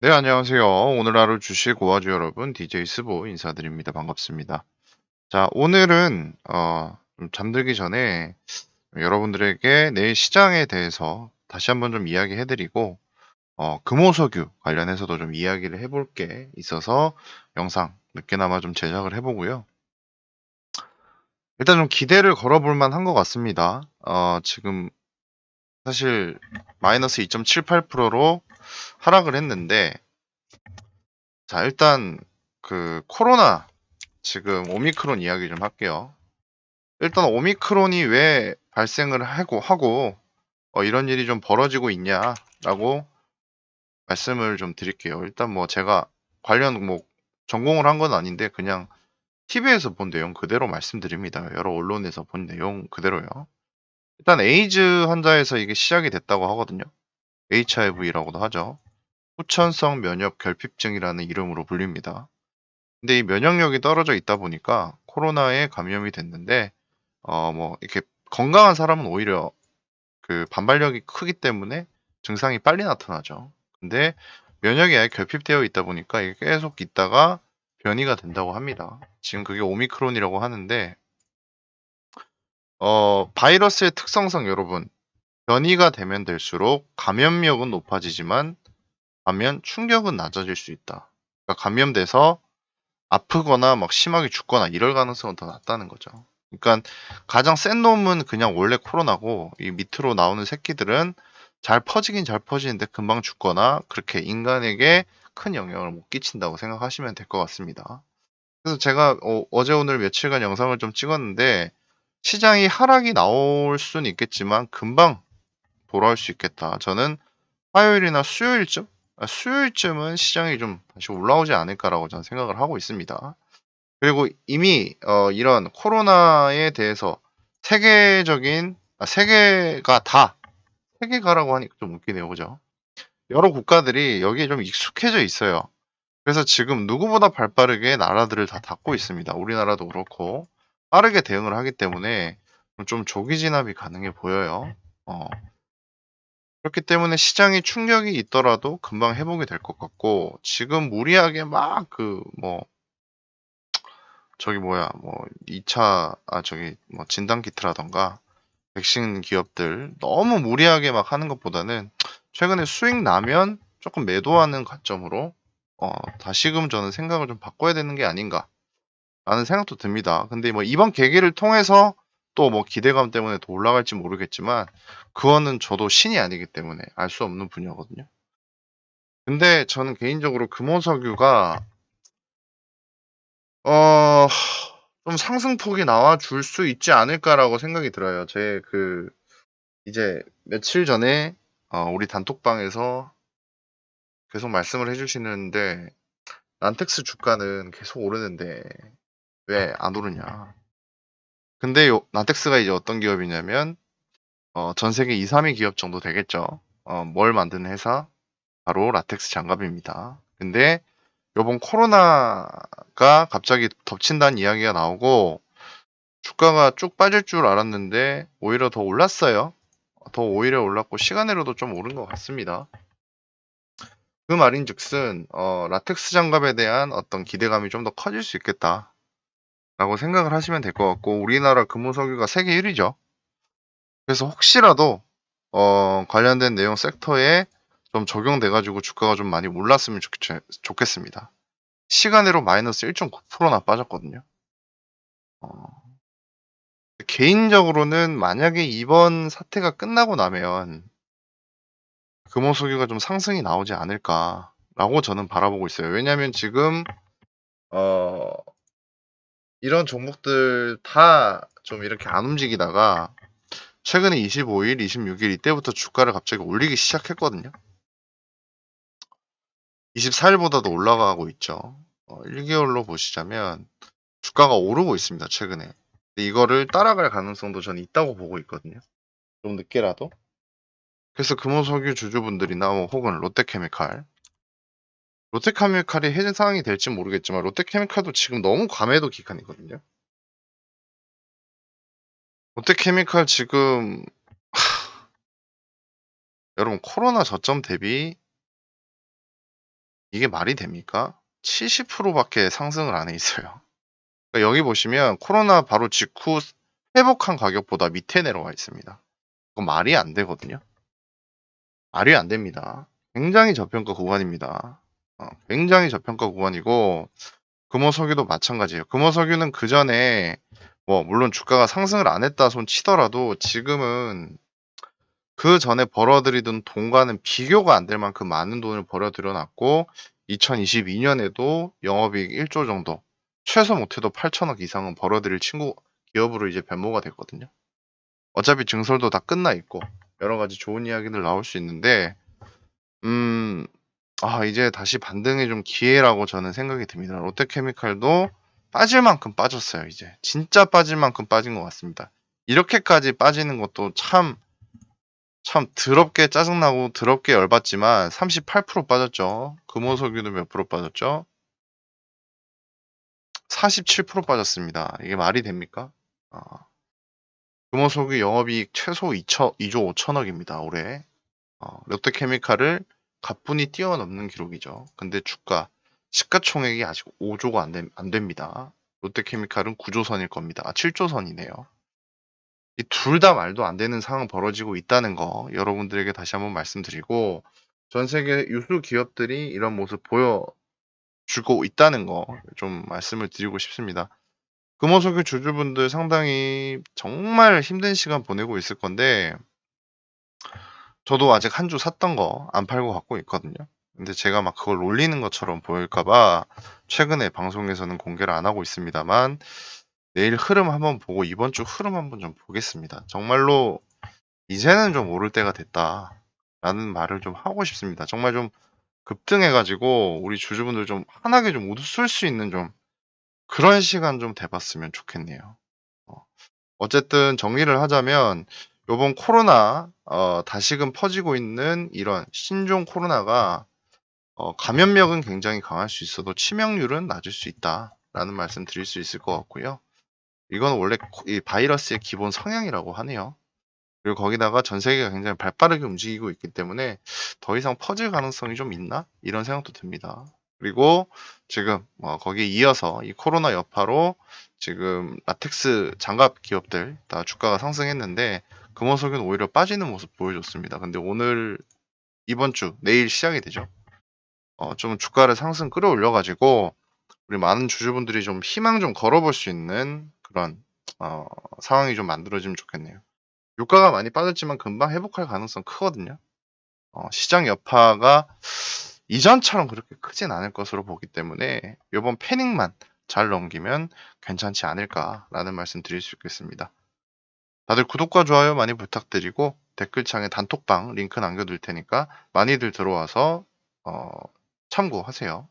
네, 안녕하세요. 오늘 하루 주식 고와주 여러분, DJ 스보 인사드립니다. 반갑습니다. 자, 오늘은 좀 잠들기 전에 여러분들에게 내일 시장에 대해서 다시 한번 좀 이야기해 드리고 금호석유 관련해서도 좀 이야기를 해볼 게 있어서 영상 늦게나마 좀 제작을 해 보고요. 일단 좀 기대를 걸어 볼 만한 것 같습니다. 지금 사실 마이너스 2.78%로 하락을 했는데, 자, 일단 그 코로나 지금 오미크론 이야기 좀 할게요. 일단 오미크론이 왜 발생을 하고 이런 일이 좀 벌어지고 있냐라고 말씀을 좀 드릴게요. 일단 뭐 제가 관련 뭐 전공을 한 건 아닌데 그냥 TV에서 본 내용 그대로 말씀드립니다. 여러 언론에서 본 내용 그대로요. 일단 에이즈 환자에서 이게 시작이 됐다고 하거든요. HIV라고도 하죠. 후천성 면역 결핍증이라는 이름으로 불립니다. 근데 이 면역력이 떨어져 있다 보니까 코로나에 감염이 됐는데 뭐 이렇게 건강한 사람은 오히려 그 반발력이 크기 때문에 증상이 빨리 나타나죠. 근데 면역이 아예 결핍되어 있다 보니까 이게 계속 있다가 변이가 된다고 합니다. 지금 그게 오미크론이라고 하는데 바이러스의 특성상 여러분 변이가 되면 될수록 감염력은 높아지지만 반면 충격은 낮아질 수 있다. 그러니까 감염돼서 아프거나 막 심하게 죽거나 이럴 가능성은 더 낮다는 거죠. 그러니까 가장 센 놈은 그냥 원래 코로나고 이 밑으로 나오는 새끼들은 잘 퍼지긴 잘 퍼지는데 금방 죽거나 그렇게 인간에게 큰 영향을 못 끼친다고 생각하시면 될 것 같습니다. 그래서 제가 어제 오늘 며칠간 영상을 좀 찍었는데 시장이 하락이 나올 수는 있겠지만 금방 돌아올 수 있겠다. 저는 화요일이나 수요일쯤? 수요일쯤은 시장이 좀 다시 올라오지 않을까라고 저는 생각을 하고 있습니다. 그리고 이미 이런 코로나에 대해서 세계적인 세계가 다 세계가라고 하니까 좀 웃기네요. 그죠? 여러 국가들이 여기에 좀 익숙해져 있어요. 그래서 지금 누구보다 발빠르게 나라들을 다 닫고 있습니다. 우리나라도 그렇고 빠르게 대응을 하기 때문에 좀 조기 진압이 가능해 보여요. 어, 그렇기 때문에 시장이 충격이 있더라도 금방 회복이 될 것 같고 지금 무리하게 막 그 뭐 저기 뭐야 뭐 2차 저기 뭐 진단 키트라던가 백신 기업들 너무 무리하게 막 하는 것보다는 최근에 수익 나면 조금 매도하는 관점으로 다시금 저는 생각을 좀 바꿔야 되는 게 아닌가라는 생각도 듭니다. 근데 뭐 이번 계기를 통해서 또 뭐 기대감 때문에 더 올라갈지 모르겠지만 그거는 저도 신이 아니기 때문에 알 수 없는 분야거든요. 근데 저는 개인적으로 금호석유가 어, 좀 상승폭이 나와줄 수 있지 않을까라고 생각이 들어요. 이제 며칠 전에 우리 단톡방에서 계속 말씀을 해주시는데 난텍스 주가는 계속 오르는데 왜 안 오르냐. 근데 난텍스가 이제 어떤 기업이냐면 전 세계 2, 3위 기업 정도 되겠죠. 뭘 만드는 회사? 바로 라텍스 장갑입니다. 근데 요번 코로나가 갑자기 덮친다는 이야기가 나오고 주가가 쭉 빠질 줄 알았는데 오히려 더 올랐어요. 더 오히려 올랐고 시간으로도 좀 오른 것 같습니다. 그 말인즉슨 라텍스 장갑에 대한 어떤 기대감이 좀 더 커질 수 있겠다라고 생각을 하시면 될 것 같고 우리나라 금호석유가 세계 1위죠. 그래서 혹시라도 관련된 내용 섹터에 좀 적용돼 가지고 주가가 좀 많이 올랐으면 좋겠습니다. 시간으로 마이너스 1.9%나 빠졌거든요. 어, 개인적으로는 만약에 이번 사태가 끝나고 나면 금호석유가 좀 상승이 나오지 않을까라고 저는 바라보고 있어요. 왜냐하면 지금 어, 이런 종목들 다 좀 이렇게 안 움직이다가 최근에 25일, 26일 이때부터 주가를 갑자기 올리기 시작했거든요. 24일보다도 올라가고 있죠. 1개월로 보시자면 주가가 오르고 있습니다. 최근에. 근데 이거를 따라갈 가능성도 저는 있다고 보고 있거든요. 좀 늦게라도. 그래서 금호석유 주주분들이나 뭐 혹은 롯데케미칼이 해제 사항이 될지 모르겠지만 롯데케미칼도 지금 너무 과매도 기간이거든요. 롯데케미칼 지금 여러분 코로나 저점 대비 이게 말이 됩니까? 70% 밖에 상승을 안 해 있어요. 그러니까 여기 보시면 코로나 바로 직후 회복한 가격보다 밑에 내려와 있습니다. 그건 말이 안 되거든요. 말이 안 됩니다. 굉장히 저평가 구간입니다. 굉장히 저평가 구간이고 금호석유도 마찬가지예요. 금호석유는 그전에 뭐 물론 주가가 상승을 안 했다 손 치더라도 지금은 그전에 벌어들이던 돈과는 비교가 안 될 만큼 많은 돈을 벌어들여 놨고 2022년에도 영업이익 1조 정도 최소 못해도 8천억 이상은 벌어들일 친구 기업으로 이제 변모가 됐거든요. 어차피 증설도 다 끝나 있고 여러 가지 좋은 이야기들 나올 수 있는데 음 이제 다시 반등의 좀 기회라고 저는 생각이 듭니다. 롯데케미칼도 빠질 만큼 빠졌어요, 이제. 진짜 빠질 만큼 빠진 것 같습니다. 이렇게까지 빠지는 것도 참 더럽게 짜증나고 더럽게 열받지만 38% 빠졌죠. 금호석유도 몇 프로 빠졌죠? 47% 빠졌습니다. 이게 말이 됩니까? 어, 금호석유 영업이익 최소 2조 5천억입니다, 올해. 롯데케미칼을 가뿐히 뛰어넘는 기록이죠. 근데 주가, 시가총액이 아직 5조가 안 됩니다. 롯데케미칼은 9조선일 겁니다. 7조선이네요. 이 둘 다 말도 안 되는 상황 벌어지고 있다는 거 여러분들에게 다시 한번 말씀드리고 전 세계 유수 기업들이 이런 모습 보여주고 있다는 거 좀 말씀을 드리고 싶습니다. 금호석유 주주분들 상당히 정말 힘든 시간 보내고 있을 건데 저도 아직 한 주 샀던 거 안 팔고 갖고 있거든요. 근데 제가 막 그걸 올리는 것처럼 보일까 봐 최근에 방송에서는 공개를 안 하고 있습니다만 내일 흐름 한번 보고 이번 주 흐름 한번 좀 보겠습니다. 정말로 이제는 좀 오를 때가 됐다라는 말을 좀 하고 싶습니다. 정말 좀 급등해 가지고 우리 주주분들 좀 환하게 좀 웃을 수 있는 좀 그런 시간 좀 돼 봤으면 좋겠네요. 어 어쨌든 정리를 하자면 요번 코로나 다시금 퍼지고 있는 이런 신종 코로나가 감염력은 굉장히 강할 수 있어도 치명률은 낮을 수 있다라는 말씀 드릴 수 있을 것 같고요. 이건 원래 이 바이러스의 기본 성향이라고 하네요. 그리고 거기다가 전 세계가 굉장히 발빠르게 움직이고 있기 때문에 더 이상 퍼질 가능성이 좀 있나? 이런 생각도 듭니다. 그리고 지금 거기에 이어서 이 코로나 여파로 지금 라텍스 장갑 기업들 다 주가가 상승했는데 금호석유는 오히려 빠지는 모습 보여줬습니다. 근데 오늘 이번 주 내일 시작이 되죠. 좀 주가를 상승 끌어올려가지고 우리 많은 주주분들이 좀 희망 좀 걸어볼 수 있는 그런 상황이 좀 만들어지면 좋겠네요. 유가가 많이 빠졌지만 금방 회복할 가능성 크거든요. 시장 여파가 이전처럼 그렇게 크진 않을 것으로 보기 때문에 요번 패닉만 잘 넘기면 괜찮지 않을까라는 말씀 드릴 수 있겠습니다. 다들 구독과 좋아요 많이 부탁드리고 댓글창에 단톡방 링크 남겨둘 테니까 많이들 들어와서 참고하세요.